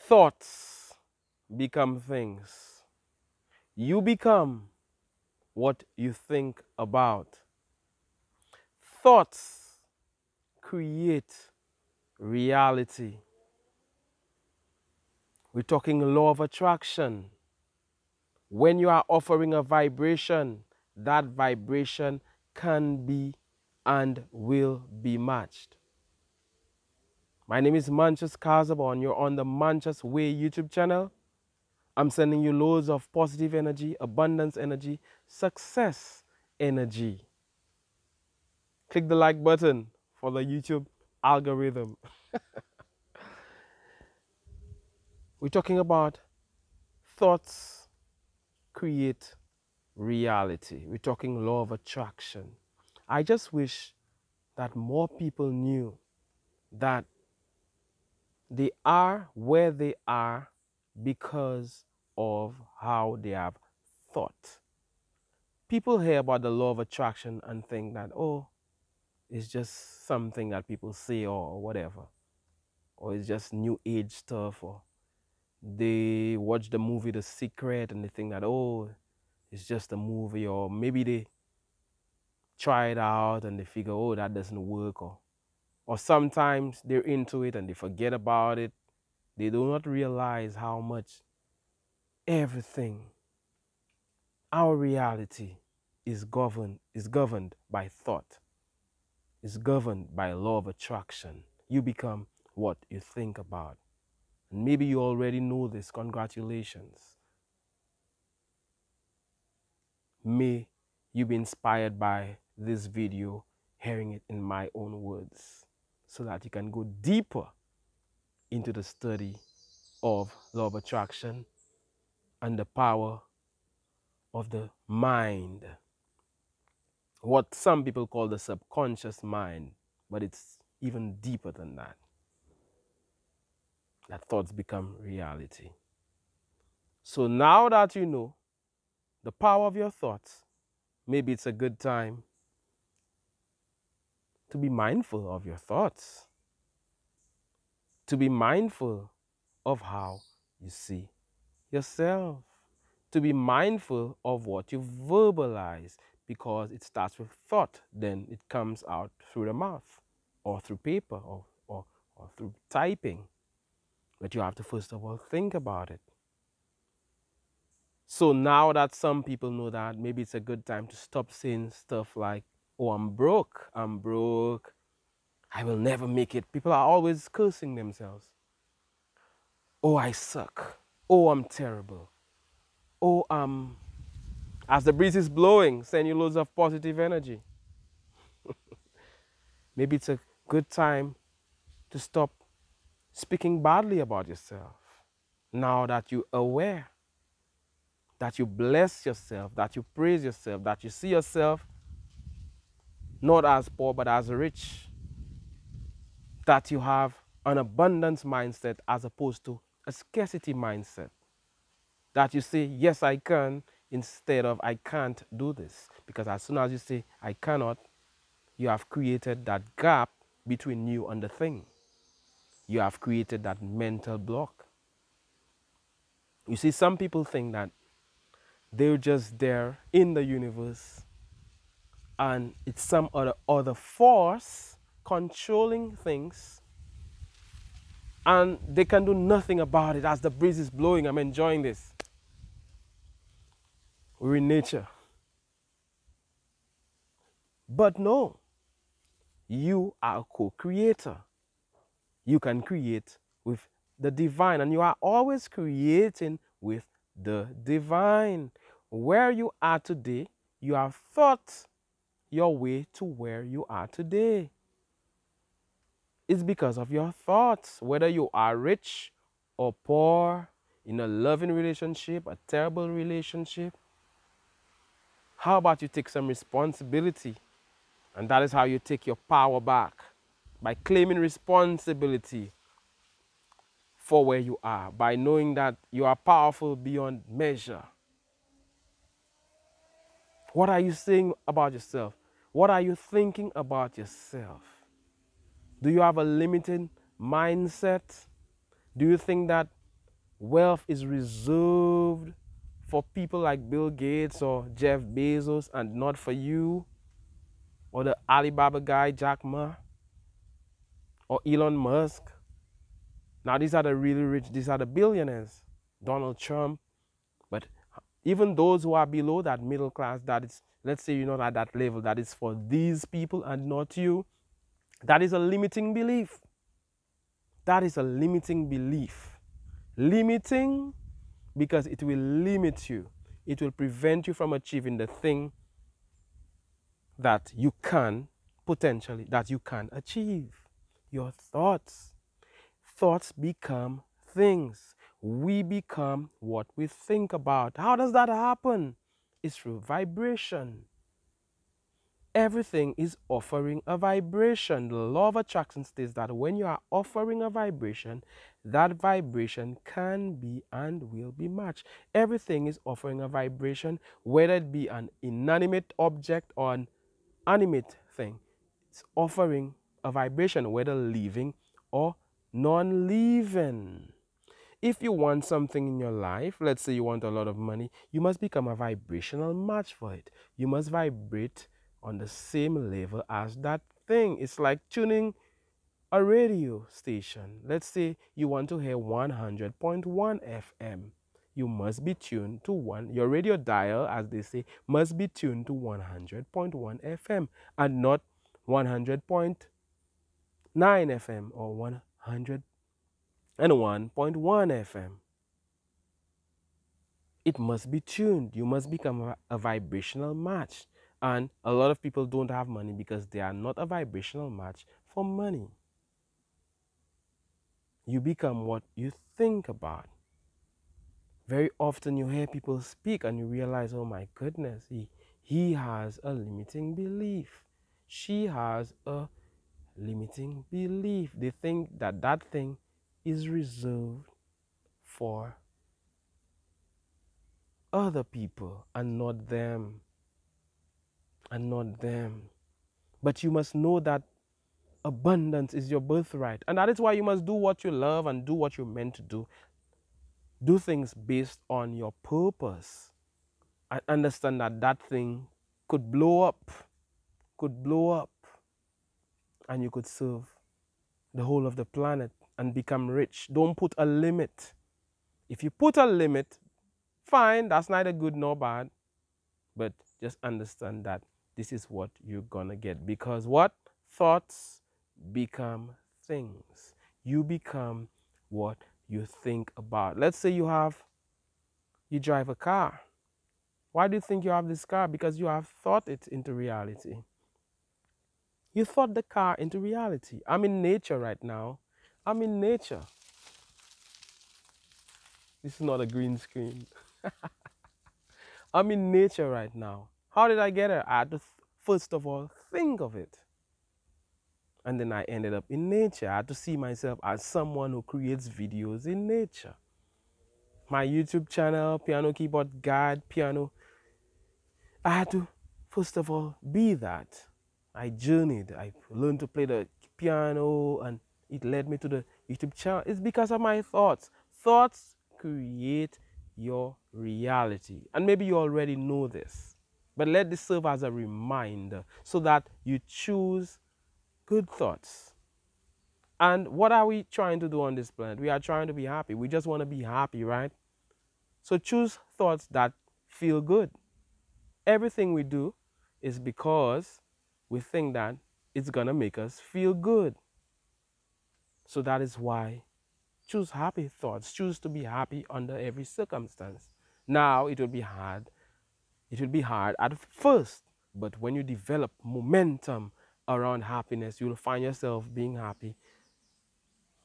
Thoughts become things. You become what you think about. Thoughts create reality. We're talking law of attraction. When you are offering a vibration, that vibration can be and will be matched. My name is Mantius Cazaubon. You're on the Mantius Way YouTube channel. I'm sending you loads of positive energy, abundance energy, success energy. Click the like button for the YouTube algorithm. We're talking about thoughts create reality. We're talking law of attraction. I just wish that more people knew that they are where they are because of how they have thought. People hear about the law of attraction and think that, oh, it's just something that people say or whatever, or it's just new age stuff, or they watch the movie The Secret and they think that, oh, it's just a movie, or maybe they try it out and they figure, oh, that doesn't work, or sometimes they're into it and they forget about it. They do not realize how much everything, our reality, is governed by thought, is governed by law of attraction. You become what you think about. And maybe you already know this. Congratulations. May you be inspired by this video, hearing it in my own words, so that you can go deeper into the study of law of attraction and the power of the mind. What some people call the subconscious mind, but it's even deeper than that. That thoughts become reality. So now that you know the power of your thoughts, maybe it's a good time to be mindful of your thoughts, to be mindful of how you see yourself, to be mindful of what you verbalize, because it starts with thought, then it comes out through the mouth or through paper or through typing. But you have to first of all think about it. So now that some people know that, maybe it's a good time to stop saying stuff like, oh, I'm broke, I will never make it. People are always cursing themselves. Oh, I suck. Oh, I'm terrible. Oh, as the breeze is blowing, send you loads of positive energy. Maybe it's a good time to stop speaking badly about yourself. Now that you're aware, that you bless yourself, that you praise yourself, that you see yourself not as poor but as rich, that you have an abundance mindset as opposed to a scarcity mindset, that you say, yes, I can, instead of I can't do this. Because as soon as you say, I cannot, you have created that gap between you and the thing. You have created that mental block. You see, some people think that they're just there in the universe and it's some other force controlling things, and they can do nothing about it. As the breeze is blowing, I'm enjoying this. We're in nature. But no, you are a co-creator. You can create with the divine, and you are always creating with the divine. Where you are today, you have thought your way to where you are today. It's because of your thoughts, whether you are rich or poor, in a loving relationship, a terrible relationship. How about you take some responsibility? And that is how you take your power back, by claiming responsibility for where you are, by knowing that you are powerful beyond measure. What are you saying about yourself? What are you thinking about yourself? Do you have a limited mindset? Do you think that Wealth is reserved for people like Bill Gates or Jeff Bezos and not for you or the Alibaba guy, Jack Ma, or Elon Musk. Now, these are the really rich, these are the billionaires, Donald Trump. But even those who are below that middle class, that is, let's say you're not at that level, that is for these people and not you, that is a limiting belief. That is a limiting belief. Limiting because it will limit you. It will prevent you from achieving the thing that you can potentially, that you can achieve. Your thoughts. Thoughts become things. We become what we think about. How does that happen? It's through vibration. Everything is offering a vibration. The law of attraction states that when you are offering a vibration, that vibration can be and will be matched. Everything is offering a vibration, whether it be an inanimate object or an animate thing. It's offering a vibration, whether living or non-living. If you want something in your life, let's say you want a lot of money, you must become a vibrational match for it. You must vibrate on the same level as that thing. It's like tuning a radio station. Let's say you want to hear 100.1 FM. You must be tuned to your radio dial, as they say, must be tuned to 100.1 FM and not 100.9 FM or 101.1 FM. It must be tuned. You must become a vibrational match. And a lot of people don't have money because they are not a vibrational match for money. You become what you think about. Very often you hear people speak and you realize, oh my goodness, he has a limiting belief. She has a limiting belief. They think that that thing is reserved for other people and not them. And not them. But you must know that abundance is your birthright. And that is why you must do what you love and do what you're meant to do. Do things based on your purpose. And understand that that thing could blow up. And you could serve the whole of the planet and become rich. Don't put a limit. If you put a limit, fine, that's neither good nor bad. But just understand that this is what you're gonna get. Because what? Thoughts become things. You become what you think about. Let's say you drive a car. Why do you think you have this car? Because you have thought it into reality. You thought the car into reality. I'm in nature right now. I'm in nature. This is not a green screen. I'm in nature right now. How did I get here? I had to first of all think of it. And then I ended up in nature. I had to see myself as someone who creates videos in nature. My YouTube channel, Piano Keyboard Guide, Piano. I had to, first of all, be that. I journeyed. I learned to play the piano and it led me to the YouTube channel. It's because of my thoughts. Thoughts create your reality. And maybe you already know this. But let this serve as a reminder so that you choose good thoughts. And what are we trying to do on this planet? We are trying to be happy. We just want to be happy, right? So choose thoughts that feel good. Everything we do is because we think that it's going to make us feel good. So that is why choose happy thoughts. Choose to be happy under every circumstance. Now it will be hard. It will be hard at first. But when you develop momentum around happiness, you'll find yourself being happy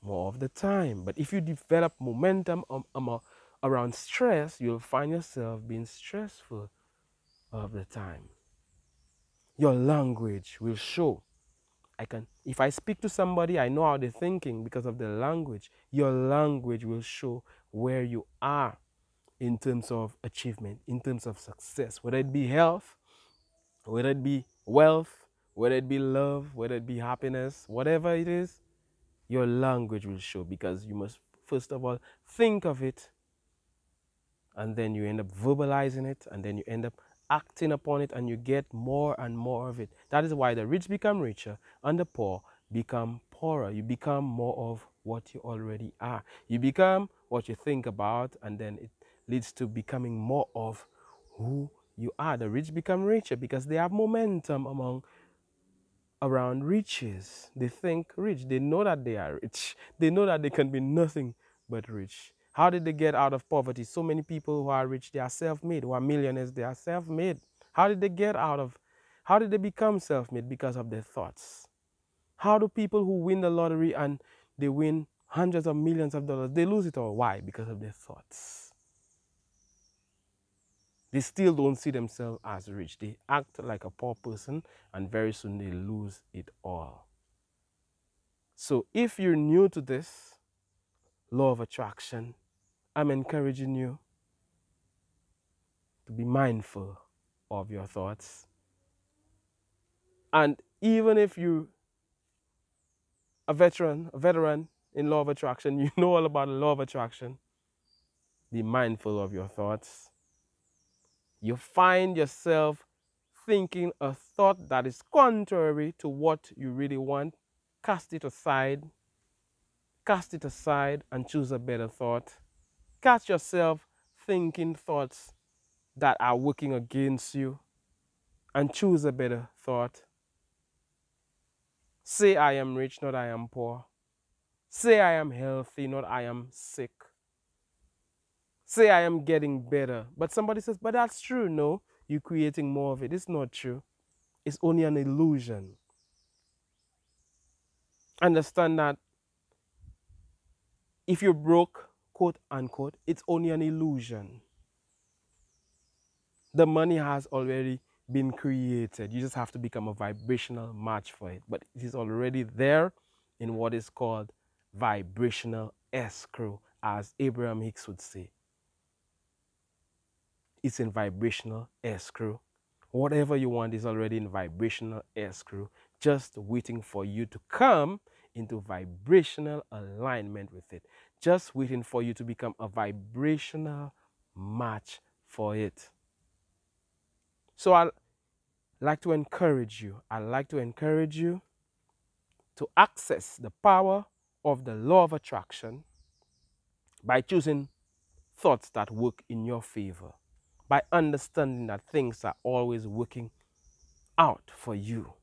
more of the time. But if you develop momentum around stress, you'll find yourself being stressful of the time. Your language will show. If I speak to somebody, I know how they're thinking because of the language. Your language will show where you are in terms of achievement, in terms of success, whether it be health, whether it be wealth, whether it be love, whether it be happiness, whatever it is, your language will show because you must first of all think of it, and then you end up verbalizing it, and then you end up acting upon it, and you get more and more of it. That is why the rich become richer and the poor become poorer. You become more of what you already are. You become what you think about, and then it leads to becoming more of who you are. The rich become richer because they have momentum around riches. They think rich. They know that they are rich. They know that they can be nothing but rich. How did they get out of poverty? So many people who are rich, they are self-made. Who are millionaires, they are self-made. How did they get out of, how did they become self-made? Because of their thoughts. How do people who win the lottery and they win hundreds of millions of dollars, they lose it all? Why? Because of their thoughts. They still don't see themselves as rich. They act like a poor person, and very soon they lose it all. So if you're new to this law of attraction, I'm encouraging you to be mindful of your thoughts. And even if you're a veteran in law of attraction, you know all about the law of attraction, be mindful of your thoughts. You find yourself thinking a thought that is contrary to what you really want, cast it aside. Cast it aside and choose a better thought. Catch yourself thinking thoughts that are working against you and choose a better thought. Say I am rich, not I am poor. Say I am healthy, not I am sick. Say I am getting better. But somebody says, but that's true. No, you're creating more of it. It's not true. It's only an illusion. Understand that if you're broke, quote unquote, it's only an illusion. The money has already been created. You just have to become a vibrational match for it. But it is already there in what is called vibrational escrow, as Abraham Hicks would say. It's in vibrational escrow. Whatever you want is already in vibrational escrow, just waiting for you to come into vibrational alignment with it. Just waiting for you to become a vibrational match for it. So I'd like to encourage you. I'd like to encourage you to access the power of the law of attraction by choosing thoughts that work in your favor, by understanding that things are always working out for you,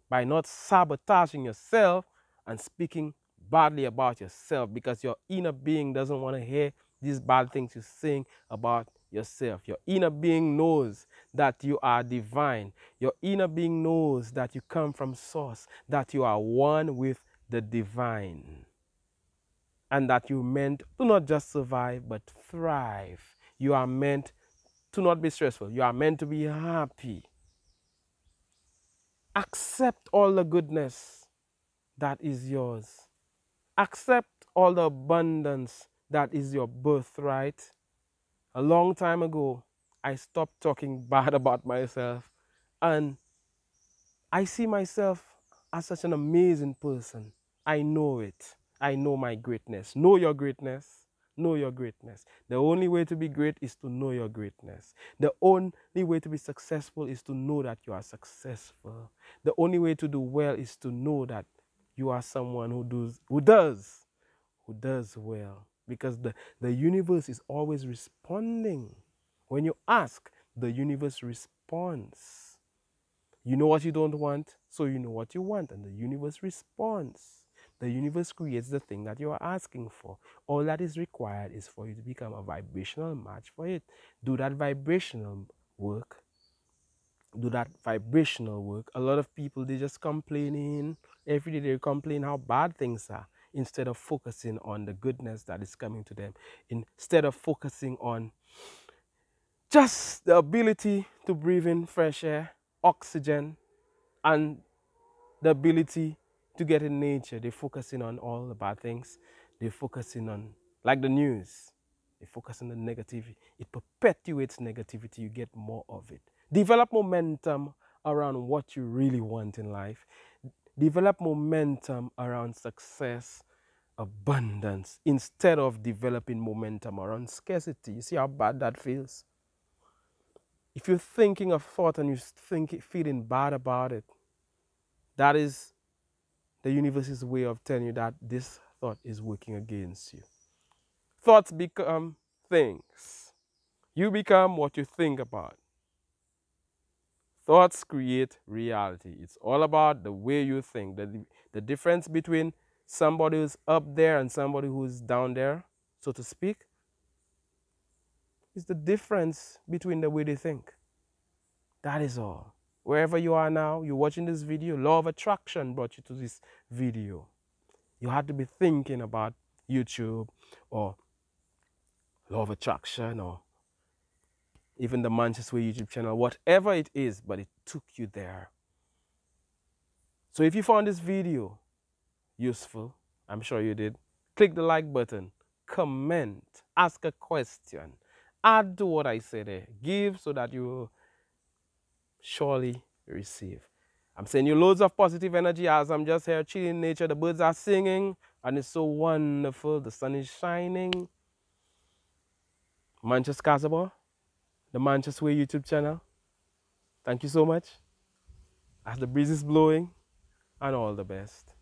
by not sabotaging yourself and speaking badly about yourself, because your inner being doesn't want to hear these bad things you're saying about yourself. Your inner being knows that you are divine. Your inner being knows that you come from source, that you are one with the divine, and that you're meant to not just survive but thrive. You are meant to not be stressful. You are meant to be happy. Accept all the goodness that is yours. Accept all the abundance that is your birthright. A long time ago, I stopped talking bad about myself, and I see myself as such an amazing person. I know it. I know my greatness. Know your greatness. Know your greatness. The only way to be great is to know your greatness. The only way to be successful is to know that you are successful. The only way to do well is to know that you are someone who does well. Because the universe is always responding. When you ask, the universe responds. You know what you don't want, so you know what you want, and the universe responds. The universe creates the thing that you are asking for. All that is required is for you to become a vibrational match for it. Do that vibrational work. Do that vibrational work. A lot of people, they just complaining. Every day they complain how bad things are, instead of focusing on the goodness that is coming to them. Instead of focusing on just the ability to breathe in fresh air, oxygen, and the ability to get in nature. They're focusing on all the bad things. They're focusing on, like the news, they focus on the negativity. It perpetuates negativity. You get more of it. Develop momentum around what you really want in life. Develop momentum around success abundance instead of developing momentum around scarcity. You see how bad that feels? If you're thinking a thought and you're feeling bad about it, that is the universe's way of telling you that this thought is working against you. Thoughts become things. You become what you think about. Thoughts create reality. It's all about the way you think. The difference between somebody who's up there and somebody who's down there, so to speak, is the difference between the way they think. That is all. Wherever you are now, you're watching this video, law of attraction brought you to this video. You had to be thinking about YouTube or law of attraction or even the Mantius Way YouTube channel, whatever it is, but it took you there. So if you found this video useful, I'm sure you did, click the like button, comment, ask a question, add to what I said there, give so that you will surely receive. I'm sending you loads of positive energy as I'm just here chilling in nature. The birds are singing and it's so wonderful. The sun is shining. Mantius Cazaubon, the Mantius Way YouTube channel. Thank you so much. As the breeze is blowing, and all the best.